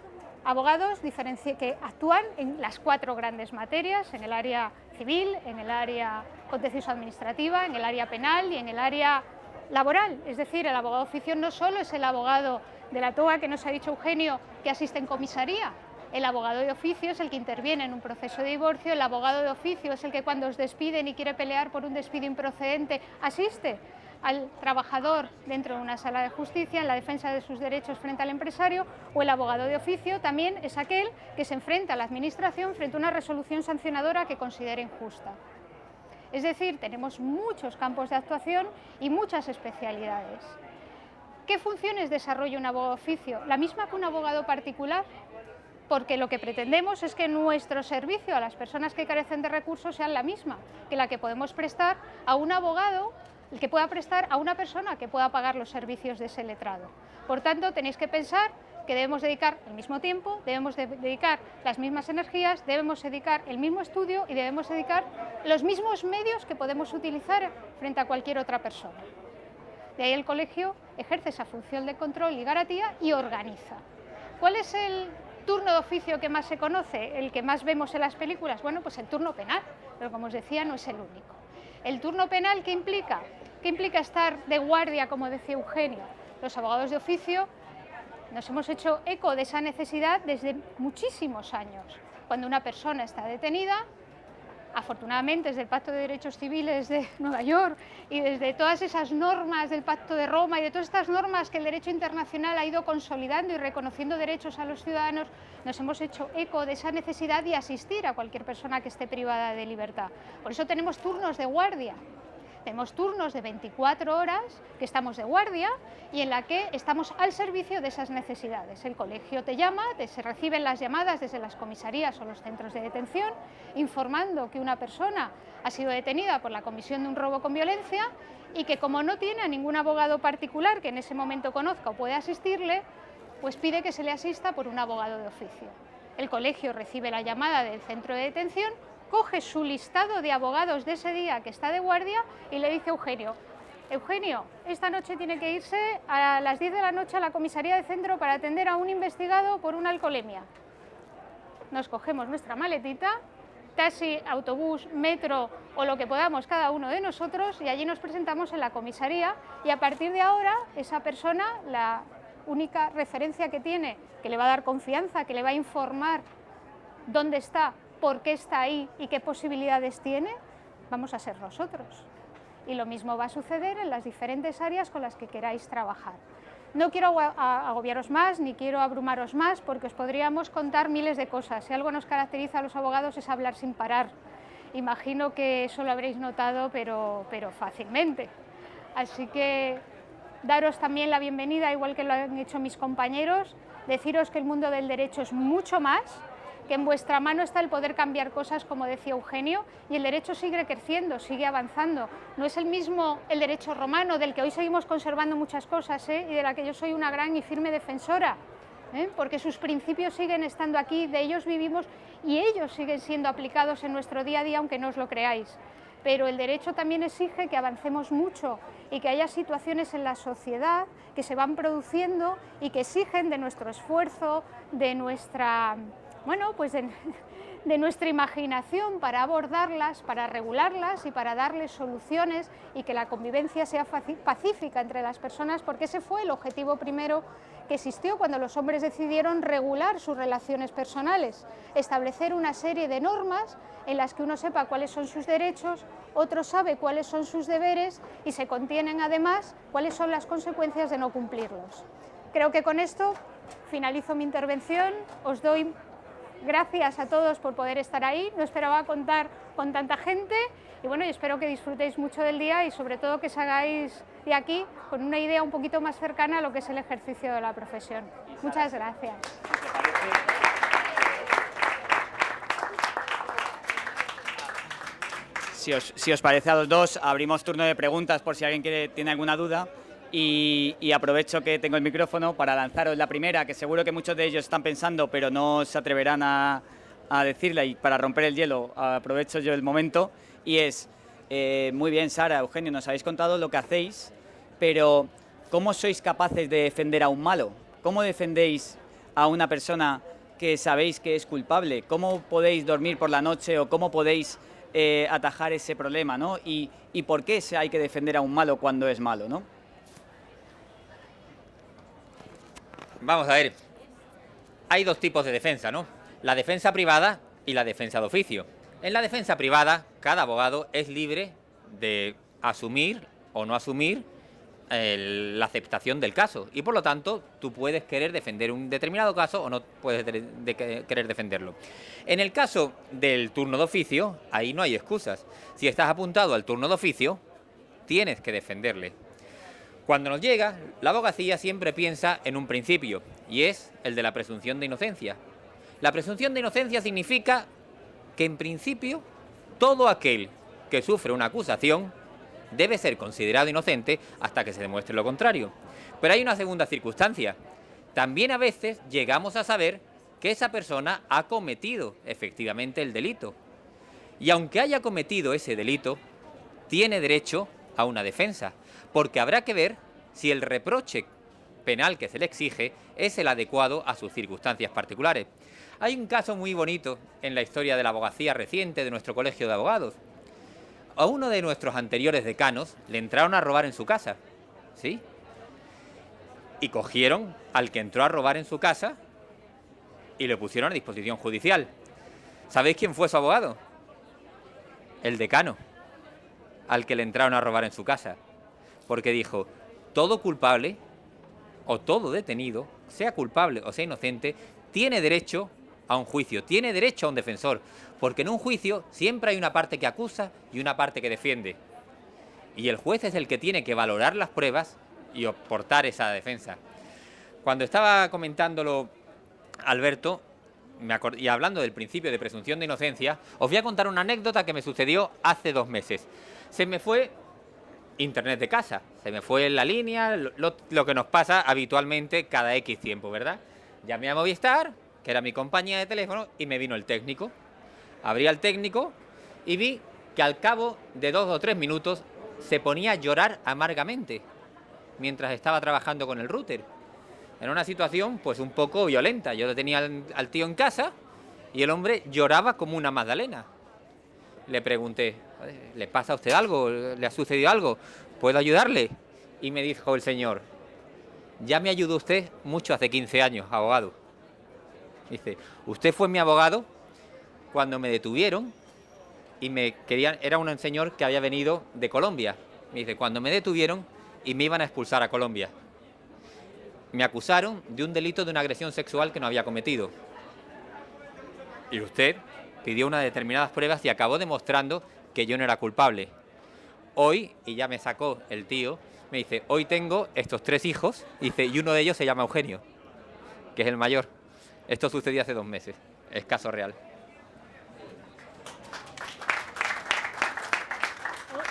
abogados que actúan en las 4 grandes materias, en el área civil, en el área contencioso-administrativa, en el área penal y en el área laboral. Es decir, el abogado de oficio no solo es el abogado de la toga que nos ha dicho Eugenio que asiste en comisaría, El abogado de oficio es el que interviene en un proceso de divorcio, el abogado de oficio es el que cuando os despiden y quiere pelear por un despido improcedente asiste al trabajador dentro de una sala de justicia en la defensa de sus derechos frente al empresario, o el abogado de oficio también es aquel que se enfrenta a la administración frente a una resolución sancionadora que considere injusta. Es decir, tenemos muchos campos de actuación y muchas especialidades. ¿Qué funciones desarrolla un abogado de oficio? La misma que un abogado particular, porque lo que pretendemos es que nuestro servicio a las personas que carecen de recursos sea la misma que la que podemos prestar a un abogado, el que pueda prestar a una persona que pueda pagar los servicios de ese letrado. Por tanto, tenéis que pensar que debemos dedicar el mismo tiempo, debemos dedicar las mismas energías, debemos dedicar el mismo estudio y debemos dedicar los mismos medios que podemos utilizar frente a cualquier otra persona. De ahí el colegio ejerce esa función de control y garantía y organiza. ¿Cuál es el turno de oficio que más se conoce, el que más vemos en las películas? Bueno, pues el turno penal, pero como os decía, no es el único. ¿El turno penal qué implica? ¿Qué implica estar de guardia, como decía Eugenio? Los abogados de oficio nos hemos hecho eco de esa necesidad desde muchísimos años. Cuando una persona está detenida, afortunadamente desde el Pacto de Derechos Civiles de Nueva York y desde todas esas normas del Pacto de Roma y de todas estas normas que el derecho internacional ha ido consolidando y reconociendo derechos a los ciudadanos, nos hemos hecho eco de esa necesidad de asistir a cualquier persona que esté privada de libertad. Por eso tenemos turnos de guardia. Tenemos turnos de 24 horas que estamos de guardia y en la que estamos al servicio de esas necesidades. El colegio te llama, se reciben las llamadas desde las comisarías o los centros de detención, informando que una persona ha sido detenida por la comisión de un robo con violencia y que como no tiene a ningún abogado particular que en ese momento conozca o pueda asistirle, pues pide que se le asista por un abogado de oficio. El colegio recibe la llamada del centro de detención, coge su listado de abogados de ese día que está de guardia y le dice a Eugenio: Eugenio, esta noche tiene que irse a las 10 de la noche a la comisaría de centro para atender a un investigado por una alcoholemia. Nos cogemos nuestra maletita, taxi, autobús, metro o lo que podamos cada uno de nosotros y allí nos presentamos en la comisaría y a partir de ahora esa persona, la única referencia que tiene, que le va a dar confianza, que le va a informar dónde está, por qué está ahí y qué posibilidades tiene, vamos a ser nosotros. Y lo mismo va a suceder en las diferentes áreas con las que queráis trabajar. No quiero agobiaros más, ni quiero abrumaros más, porque os podríamos contar miles de cosas. Si algo nos caracteriza a los abogados es hablar sin parar. Imagino que eso lo habréis notado, pero fácilmente. Así que daros también la bienvenida, igual que lo han hecho mis compañeros, deciros que el mundo del derecho es mucho más, que en vuestra mano está el poder cambiar cosas, como decía Eugenio, y el derecho sigue creciendo, sigue avanzando. No es el mismo el derecho romano, del que hoy seguimos conservando muchas cosas, y de la que yo soy una gran y firme defensora, porque sus principios siguen estando aquí, de ellos vivimos y ellos siguen siendo aplicados en nuestro día a día, aunque no os lo creáis. Pero el derecho también exige que avancemos mucho y que haya situaciones en la sociedad que se van produciendo y que exigen de nuestro esfuerzo, de nuestra... bueno, pues de nuestra imaginación para abordarlas, para regularlas y para darles soluciones y que la convivencia sea pacífica entre las personas, porque ese fue el objetivo primero que existió cuando los hombres decidieron regular sus relaciones personales, establecer una serie de normas en las que uno sepa cuáles son sus derechos, otro sabe cuáles son sus deberes y se contienen además cuáles son las consecuencias de no cumplirlos. Creo que con esto finalizo mi intervención, os doy gracias a todos por poder estar ahí, no esperaba contar con tanta gente y bueno, y espero que disfrutéis mucho del día y sobre todo que salgáis de aquí con una idea un poquito más cercana a lo que es el ejercicio de la profesión. Muchas gracias. Si os parece a los dos, abrimos turno de preguntas por si alguien tiene alguna duda. Y aprovecho que tengo el micrófono para lanzaros la primera, que seguro que muchos de ellos están pensando, pero no se atreverán a decirla, y para romper el hielo aprovecho yo el momento, y es, muy bien Sara, Eugenio, nos habéis contado lo que hacéis, pero ¿cómo sois capaces de defender a un malo? ¿Cómo defendéis a una persona que sabéis que es culpable? ¿Cómo podéis dormir por la noche o cómo podéis atajar ese problema, ¿no? ¿Y por qué hay que defender a un malo cuando es malo, ¿no? Vamos a ver, hay dos tipos de defensa, ¿no? la defensa privada y la defensa de oficio. En la defensa privada, cada abogado es libre de asumir o no asumir la aceptación del caso, y por lo tanto tú puedes querer defender un determinado caso o no puedes querer defenderlo. En el caso del turno de oficio, ahí no hay excusas. Si estás apuntado al turno de oficio, tienes que defenderle. Cuando nos llega, la abogacía siempre piensa en un principio, y es el de la presunción de inocencia. La presunción de inocencia significa que en principio todo aquel que sufre una acusación debe ser considerado inocente hasta que se demuestre lo contrario. Pero hay una segunda circunstancia. También a veces llegamos a saber que esa persona ha cometido efectivamente el delito. Y aunque haya cometido ese delito, tiene derecho a una defensa, porque habrá que ver si el reproche penal que se le exige es el adecuado a sus circunstancias particulares. Hay un caso muy bonito en la historia de la abogacía reciente de nuestro colegio de abogados. A uno de nuestros anteriores decanos le entraron a robar en su casa, ¿sí? Y cogieron al que entró a robar en su casa y le pusieron a disposición judicial. ¿Sabéis quién fue su abogado? El decano, al que le entraron a robar en su casa. Porque dijo, todo culpable o todo detenido, sea culpable o sea inocente, tiene derecho a un juicio, tiene derecho a un defensor, porque en un juicio siempre hay una parte que acusa y una parte que defiende. Y el juez es el que tiene que valorar las pruebas y aportar esa defensa. Cuando estaba comentándolo Alberto, y hablando del principio de presunción de inocencia, os voy a contar una anécdota que me sucedió hace 2 meses. Se me fue internet de casa, se me fue la línea, lo que nos pasa habitualmente cada X tiempo, ¿verdad? Llamé a Movistar, que era mi compañía de teléfono, y me vino el técnico. Abrí al técnico y vi que al cabo de 2 o 3 minutos se ponía a llorar amargamente mientras estaba trabajando con el router. Era una situación pues un poco violenta. Yo tenía al tío en casa y el hombre lloraba como una magdalena. Le pregunté, ¿le pasa a usted algo? ¿Le ha sucedido algo? ¿Puedo ayudarle? Y me dijo el señor, ya me ayudó usted mucho hace 15 años, abogado. Dice, usted fue mi abogado cuando me detuvieron y me querían, era un señor que había venido de Colombia. Me dice, cuando me detuvieron y me iban a expulsar a Colombia. Me acusaron de un delito de una agresión sexual que no había cometido. Y usted pidió unas determinadas pruebas y acabó demostrando que yo no era culpable. Hoy, y ya me sacó el tío, me dice, hoy tengo estos 3 hijos, dice, y uno de ellos se llama Eugenio, que es el mayor. Esto sucedió hace 2 meses, es caso real.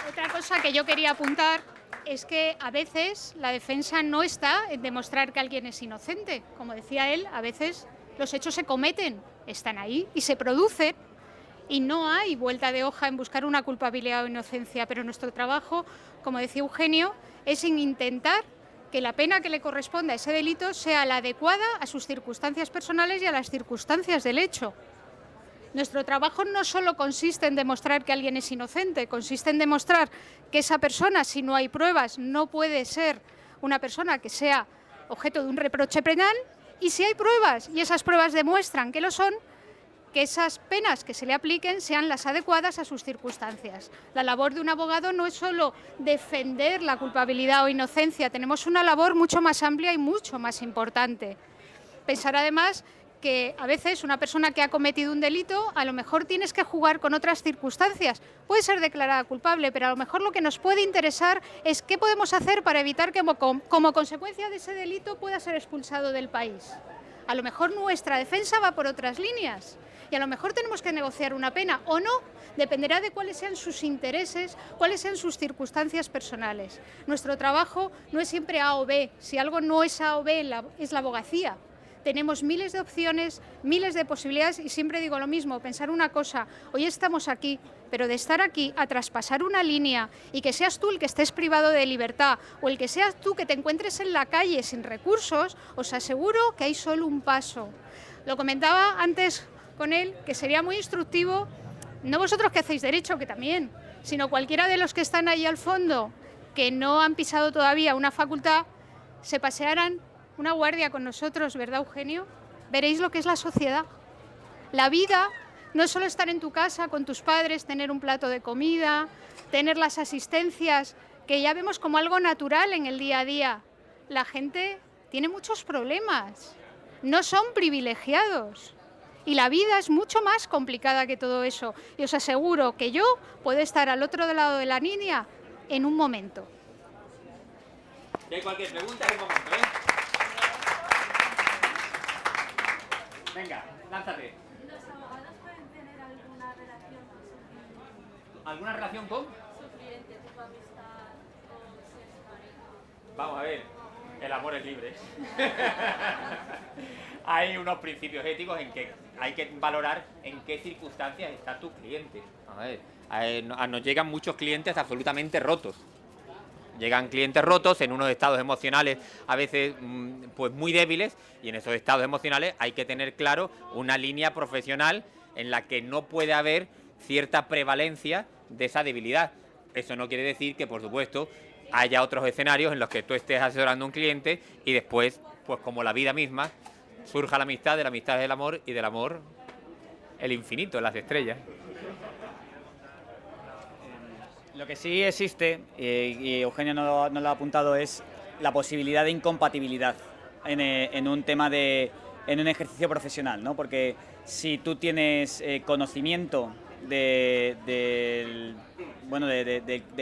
Otra cosa que yo quería apuntar es que a veces la defensa no está en demostrar que alguien es inocente. Como decía él, a veces los hechos se cometen, están ahí y se producen y no hay vuelta de hoja en buscar una culpabilidad o inocencia, pero nuestro trabajo, como decía Eugenio, es en intentar que la pena que le corresponda a ese delito sea la adecuada a sus circunstancias personales y a las circunstancias del hecho. Nuestro trabajo no solo consiste en demostrar que alguien es inocente, consiste en demostrar que esa persona, si no hay pruebas, no puede ser una persona que sea objeto de un reproche penal, y si hay pruebas y esas pruebas demuestran que lo son, que esas penas que se le apliquen sean las adecuadas a sus circunstancias. La labor de un abogado no es solo defender la culpabilidad o inocencia, tenemos una labor mucho más amplia y mucho más importante. Pensar además que a veces una persona que ha cometido un delito, a lo mejor tienes que jugar con otras circunstancias. Puede ser declarada culpable, pero a lo mejor lo que nos puede interesar es qué podemos hacer para evitar que como consecuencia de ese delito pueda ser expulsado del país. A lo mejor nuestra defensa va por otras líneas y a lo mejor tenemos que negociar una pena o no, dependerá de cuáles sean sus intereses, cuáles sean sus circunstancias personales. Nuestro trabajo no es siempre A o B, si algo no es A o B es la abogacía. Tenemos miles de opciones, miles de posibilidades y siempre digo lo mismo, pensar una cosa, hoy estamos aquí, pero de estar aquí a traspasar una línea y que seas tú el que estés privado de libertad o el que seas tú que te encuentres en la calle sin recursos, os aseguro que hay solo un paso. Lo comentaba antes con él, que sería muy instructivo, no vosotros que hacéis derecho, que también, sino cualquiera de los que están ahí al fondo, que no han pisado todavía una facultad, se pasearan una guardia con nosotros, ¿verdad, Eugenio? Veréis lo que es la sociedad. La vida no es solo estar en tu casa con tus padres, tener un plato de comida, tener las asistencias, que ya vemos como algo natural en el día a día. La gente tiene muchos problemas, no son privilegiados. Y la vida es mucho más complicada que todo eso. Y os aseguro que yo puedo estar al otro lado de la línea en un momento. Si hay cualquier pregunta, es el momento, ¿eh? Venga, lánzate. ¿Los abogados pueden tener alguna relación con sus clientes? ¿Alguna relación con? Sus clientes, tipo amistad o ser su pareja. Vamos a ver, el amor es libre. Hay unos principios éticos en que hay que valorar en qué circunstancias está tu cliente. A ver, nos llegan muchos clientes absolutamente rotos. Llegan clientes rotos en unos estados emocionales a veces pues muy débiles, y en esos estados emocionales hay que tener claro una línea profesional en la que no puede haber cierta prevalencia de esa debilidad. Eso no quiere decir que, por supuesto, haya otros escenarios en los que tú estés asesorando a un cliente y después, pues como la vida misma, surja la amistad, de la amistad el amor y del amor el infinito, las estrellas. Lo que sí existe, y Eugenio no lo ha apuntado, es la posibilidad de incompatibilidad en un tema en un ejercicio profesional, ¿no? Porque si tú tienes conocimiento del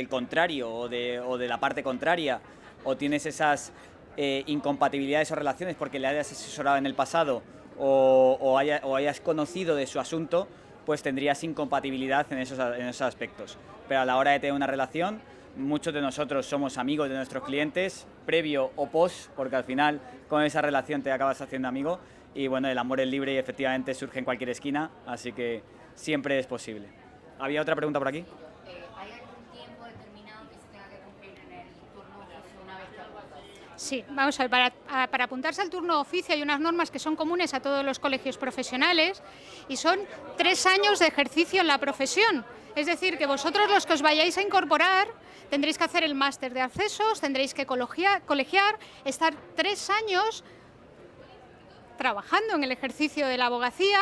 contrario o de la parte contraria, o tienes esas incompatibilidades o relaciones porque le hayas asesorado en el pasado o hayas conocido de su asunto, pues tendrías incompatibilidad en esos aspectos. Pero a la hora de tener una relación, muchos de nosotros somos amigos de nuestros clientes, previo o post, porque al final con esa relación te acabas haciendo amigo, y bueno, el amor es libre y efectivamente surge en cualquier esquina, así que siempre es posible. ¿Había otra pregunta por aquí? ¿Hay algún tiempo determinado que se tenga que cumplir en el turno de oficio una vez que apuntas? Sí, vamos a ver, para apuntarse al turno de oficio hay unas normas que son comunes a todos los colegios profesionales y son 3 años de ejercicio en la profesión. Es decir, que vosotros los que os vayáis a incorporar tendréis que hacer el máster de accesos, tendréis que colegiar, estar 3 años trabajando en el ejercicio de la abogacía,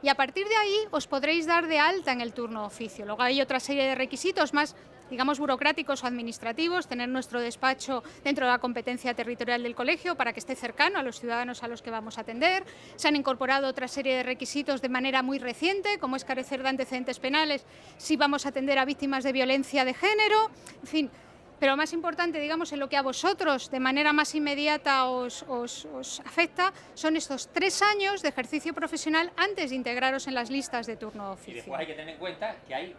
y a partir de ahí os podréis dar de alta en el turno de oficio. Luego hay otra serie de requisitos más, digamos, burocráticos o administrativos, tener nuestro despacho dentro de la competencia territorial del colegio para que esté cercano a los ciudadanos a los que vamos a atender. Se han incorporado otra serie de requisitos de manera muy reciente, como es carecer de antecedentes penales si vamos a atender a víctimas de violencia de género, en fin. Pero más importante, digamos, en lo que a vosotros de manera más inmediata os afecta, son estos 3 años de ejercicio profesional antes de integraros en las listas de turno de oficio. Y después hay que tener en cuenta que hay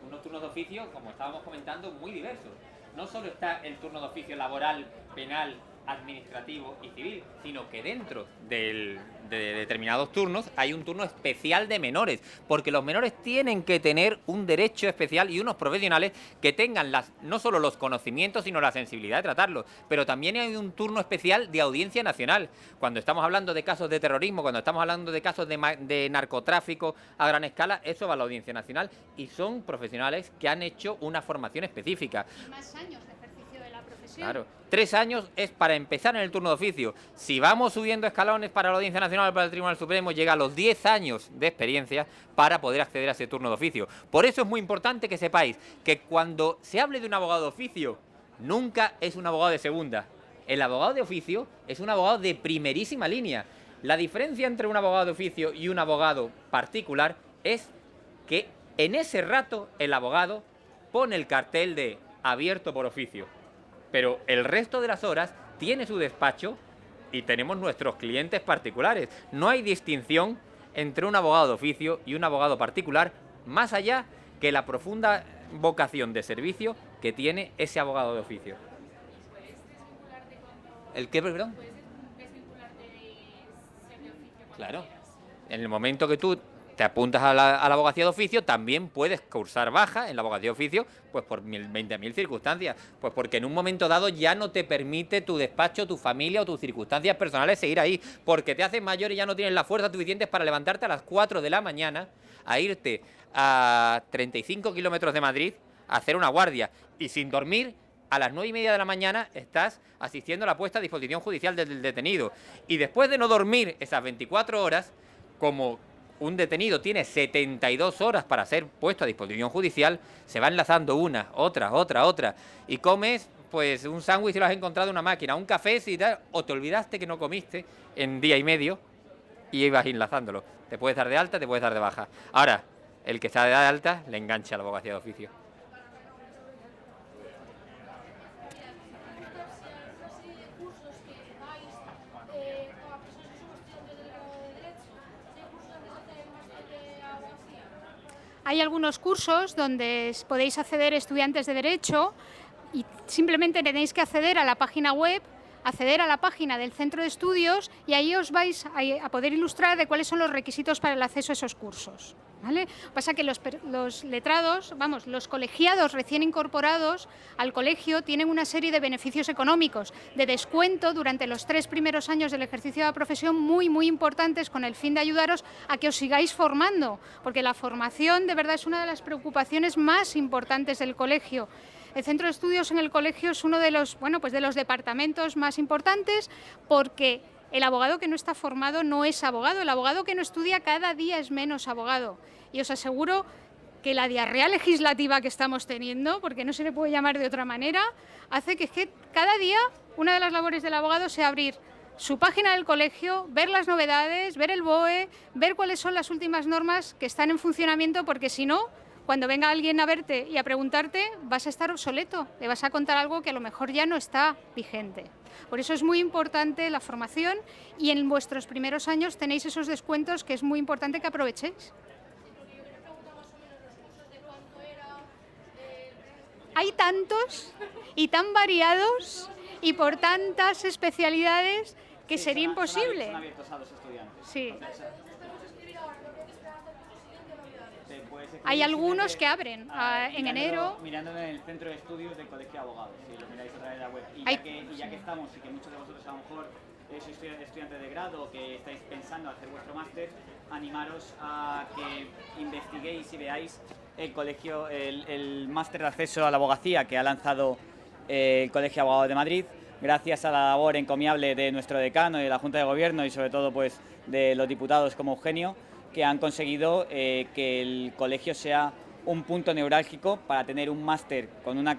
unos turnos de oficio, como estábamos comentando, muy diversos. No solo está el turno de oficio laboral, penal, administrativo y civil, sino que dentro de determinados turnos hay un turno especial de menores, porque los menores tienen que tener un derecho especial y unos profesionales que tengan no solo los conocimientos, sino la sensibilidad de tratarlos, pero también hay un turno especial de audiencia nacional. Cuando estamos hablando de casos de terrorismo, cuando estamos hablando de casos de narcotráfico a gran escala, eso va a la audiencia nacional y son profesionales que han hecho una formación específica. Y más años de ejercicio de la profesión. Claro, 3 años es para empezar en el turno de oficio. Si vamos subiendo escalones para la Audiencia Nacional o para el Tribunal Supremo, llega a los 10 años de experiencia para poder acceder a ese turno de oficio. Por eso es muy importante que sepáis que cuando se hable de un abogado de oficio, nunca es un abogado de segunda. El abogado de oficio es un abogado de primerísima línea. La diferencia entre un abogado de oficio y un abogado particular es que en ese rato el abogado pone el cartel de abierto por oficio, pero el resto de las horas tiene su despacho y tenemos nuestros clientes particulares. No hay distinción entre un abogado de oficio y un abogado particular, más allá que la profunda vocación de servicio que tiene ese abogado de oficio. ¿Puedes desvincularte cuando... ¿El qué, perdón? ¿Puedes desvincularte de ser de oficio cuando Claro. quieras? En el momento que tú te apuntas a la abogacía de oficio, también puedes cursar baja en la abogacía de oficio, pues por 20.000 circunstancias. Pues porque en un momento dado ya no te permite tu despacho, tu familia o tus circunstancias personales seguir ahí, porque te haces mayor y ya no tienes la fuerza suficiente para levantarte a las 4 de la mañana, a irte a 35 kilómetros de Madrid, a hacer una guardia, y sin dormir, a las 9:30 de la mañana estás asistiendo a la puesta a disposición judicial del detenido. Y después de no dormir esas 24 horas, como un detenido tiene 72 horas para ser puesto a disposición judicial, se va enlazando una, otra, y comes pues un sándwich si lo has encontrado en una máquina, un café si tal, o te olvidaste que no comiste en día y medio y ibas enlazándolo. Te puedes dar de alta, te puedes dar de baja. Ahora, el que está de alta le engancha a la abogacía de oficio. Hay algunos cursos donde podéis acceder estudiantes de Derecho y simplemente tenéis que acceder a la página web, acceder a la página del centro de estudios y ahí os vais a poder ilustrar de cuáles son los requisitos para el acceso a esos cursos. ¿Vale? Pasa que los letrados, vamos, los colegiados recién incorporados al colegio tienen una serie de beneficios económicos, de descuento durante los 3 primeros años del ejercicio de la profesión muy importantes con el fin de ayudaros a que os sigáis formando, porque la formación de verdad es una de las preocupaciones más importantes del colegio. El centro de estudios en el colegio es uno de los, de los departamentos más importantes porque el abogado que no está formado no es abogado, el abogado que no estudia cada día es menos abogado. Y os aseguro que la diarrea legislativa que estamos teniendo, porque no se le puede llamar de otra manera, hace que cada día una de las labores del abogado sea abrir su página del colegio, ver las novedades, ver el BOE, ver cuáles son las últimas normas que están en funcionamiento, porque si no, cuando venga alguien a verte y a preguntarte, vas a estar obsoleto, le vas a contar algo que a lo mejor ya no está vigente. Por eso es muy importante la formación y en vuestros primeros años tenéis esos descuentos que es muy importante que aprovechéis. Hay tantos y tan variados y por tantas especialidades que sería imposible. Son abiertos a los estudiantes. Sí. Hay algunos que abren en enero. Mirándolo en el centro de estudios del Colegio de Abogados, si lo miráis a través de la web. Y ya que estamos y que muchos de vosotros a lo mejor sois estudiantes de grado o que estáis pensando hacer vuestro máster, animaros a que investiguéis y veáis el colegio, el máster de acceso a la abogacía que ha lanzado el Colegio de Abogados de Madrid, gracias a la labor encomiable de nuestro decano y de la Junta de Gobierno y sobre todo pues de los diputados como Eugenio, que han conseguido que el colegio sea un punto neurálgico para tener un máster con una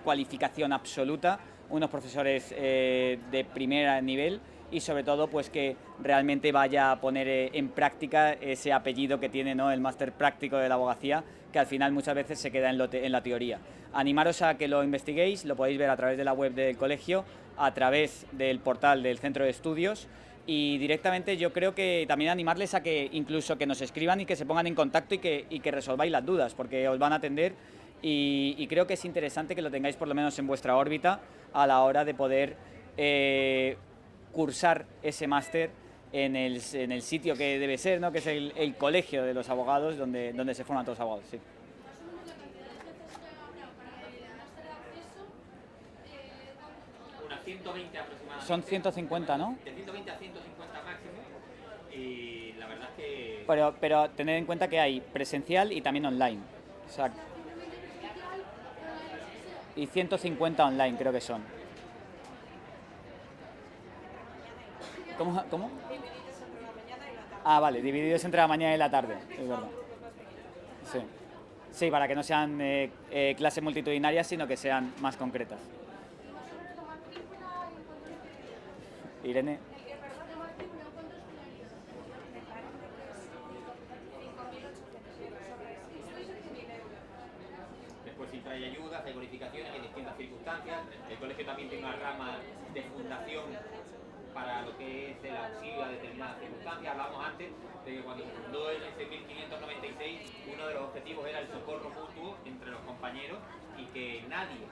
cualificación absoluta, unos profesores de primer nivel y sobre todo pues que realmente vaya a poner en práctica ese apellido que tiene, ¿no?, el máster práctico de la abogacía, que al final muchas veces se queda en la teoría. Animaros a que lo investiguéis, lo podéis ver a través de la web del colegio, a través del portal del centro de estudios. Y directamente yo creo que también animarles a que incluso que nos escriban y que se pongan en contacto y que resolváis las dudas, porque os van a atender y creo que es interesante que lo tengáis por lo menos en vuestra órbita a la hora de poder cursar ese máster en el sitio que debe ser, ¿no?, que es el colegio de los abogados donde se forman todos los abogados. Sí. Unas 120 aproximadamente. Son 150, ¿no? De 120 a 150 máximo y la verdad es que... Pero tened en cuenta que hay presencial y también online. O sea, y 150 online creo que son. ¿Cómo? Ah, vale, divididos entre la mañana y la tarde, es verdad. Sí, sí, para que no sean clases multitudinarias, sino que sean más concretas. Irene. Después sí trae ayudas, hay bonificaciones en distintas circunstancias. El colegio también tiene una rama de fundación para lo que es el auxilio a determinadas circunstancias. Hablamos antes de que cuando se fundó en ese 1596, uno de los objetivos era el socorro mutuo entre los compañeros y que nadie,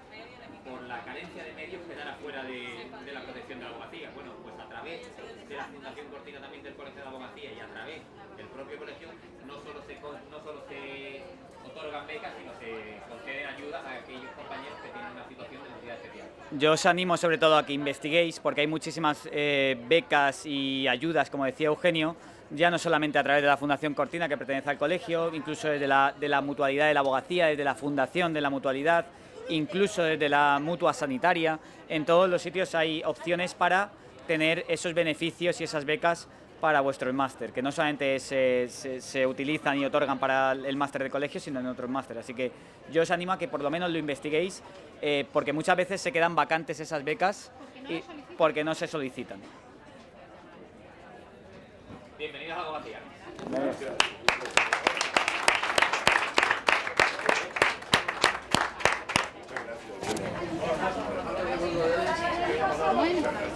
por la carencia de medios, quedara fuera de la protección de la abogacía. Bueno, pues a través de la Fundación Cortina también del Colegio de Abogacía y a través del propio colegio, no solo se otorgan becas, sino se conceden ayudas a aquellos compañeros que tienen una situación de necesidad especial. Yo os animo sobre todo a que investiguéis, porque hay muchísimas becas y ayudas, como decía Eugenio, ya no solamente a través de la Fundación Cortina, que pertenece al colegio, incluso desde la mutualidad de la abogacía, desde la fundación de la mutualidad, incluso desde la mutua sanitaria. En todos los sitios hay opciones para tener esos beneficios y esas becas para vuestro máster, que no solamente se utilizan y otorgan para el máster de colegio, sino en otros másteres. Así que yo os animo a que por lo menos lo investiguéis, porque muchas veces se quedan vacantes esas becas porque no se solicitan. Bienvenidos a Abogacía.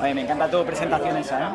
Oye, me encanta tu presentación esa, ¿eh?